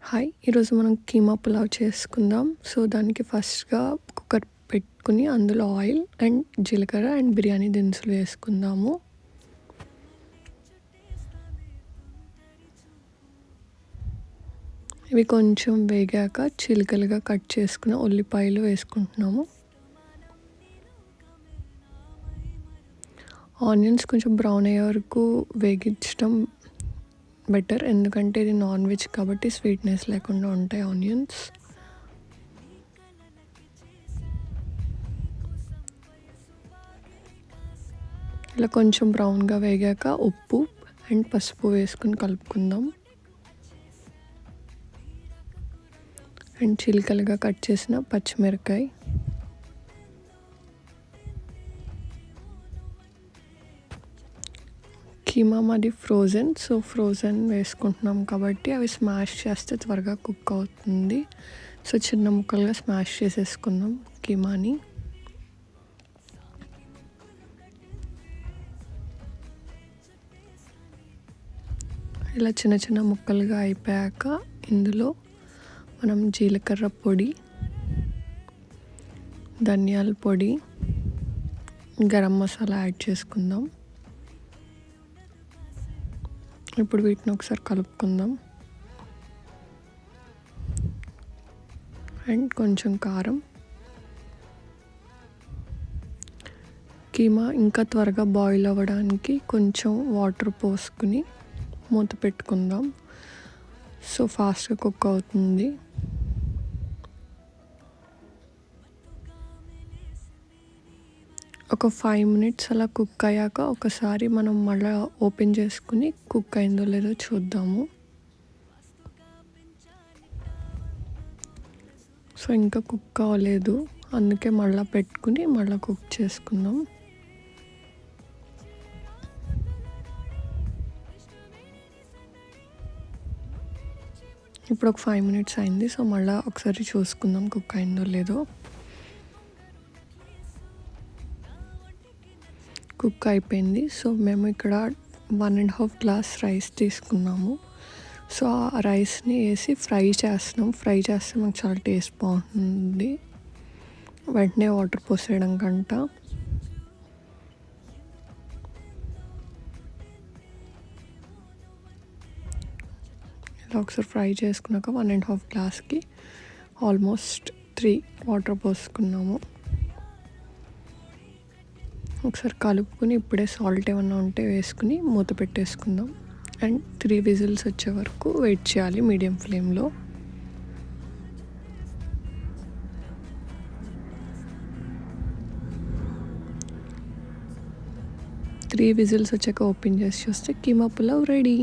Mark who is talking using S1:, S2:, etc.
S1: Hi, ఈరోజు మనం కీమా పులావ్ చేసుకుందాం. సో దానికి ఫస్ట్గా కుక్కర్ పెట్టుకుని అందులో ఆయిల్ అండ్ జీలకర్ర అండ్ బిర్యానీ దినుసులు వేసుకుందాము. ఇవి కొంచెం వేగాక చిలుకలుగా కట్ చేసుకున్న ఉల్లిపాయలు వేసుకుంటున్నాము. ఆనియన్స్ కొంచెం బ్రౌన్ అయ్యే వరకు వేగించడం బెటర్, ఎందుకంటే ఇది నాన్ వెజ్ కాబట్టి స్వీట్నెస్ లేకుండా ఉంటాయి ఆనియన్స్. ఇలా కొంచెం బ్రౌన్గా వేగాక ఉప్పు అండ్ పసుపు వేసుకుని కలుపుకుందాం. అండ్ చిలుకలుగా కట్ చేసిన పచ్చిమిరకాయ, కీమా మాది ఫ్రోజన్, సో ఫ్రోజన్ వేసుకుంటున్నాం కాబట్టి అవి స్మాష్ చేస్తే త్వరగా కుక్ అవుతుంది. సో చిన్న ముక్కలుగా స్మాష్ చేసేసుకుందాం కీమాని. ఇలా చిన్న చిన్న ముక్కలుగా అయిపోయాక ఇందులో మనం జీలకర్ర పొడి, ధనియాల పొడి, గరం మసాలా యాడ్ చేసుకుందాం. ఇప్పుడు వీటిని ఒకసారి కలుపుకుందాం. అండ్ కొంచెం కారం. కీమా ఇంకా త్వరగా బాయిల్ అవ్వడానికి కొంచెం వాటర్ పోసుకుని మూత పెట్టుకుందాం. సో ఫాస్ట్గా కుక్ అవుతుంది. ఒక 5 minutes అలా కుక్ అయ్యాక ఒకసారి మనం మళ్ళీ ఓపెన్ చేసుకుని కుక్ అయిందో లేదో చూద్దాము. సో ఇంకా కుక్ అవ్వలేదు, అందుకే మళ్ళీ పెట్టుకుని మళ్ళీ కుక్ చేసుకుందాం. ఇప్పుడు ఒక 5 minutes అయింది. సో మళ్ళీ ఒకసారి చూసుకుందాం కుక్ అయిందో లేదో. కుక్ అయిపోయింది. సో మేము ఇక్కడ 1.5 glass రైస్ తీసుకున్నాము. సో ఆ రైస్ని వేసి ఫ్రై చేస్తున్నాం. ఫ్రై చేస్తే మనకు చాలా టేస్ట్ బాగుంటుంది, వెంటనే వాటర్ పోసేయడం కంట. ఇలా ఒకసారి ఫ్రై చేసుకున్నాక 1.5 glassకి ఆల్మోస్ట్ 3 వాటర్ పోసుకున్నాము. ఒకసారి కలుపుకొని ఇప్పుడే సాల్ట్ ఏమన్నా ఉంటే వేసుకుని మూత పెట్టేసుకుందాం. అండ్ 3 whistles వచ్చే వరకు వెయిట్ చేయాలి మీడియం ఫ్లేమ్లో. 3 whistles వచ్చాక ఓపెన్ చేసి చూస్తే కీమా పులావ్ రెడీ.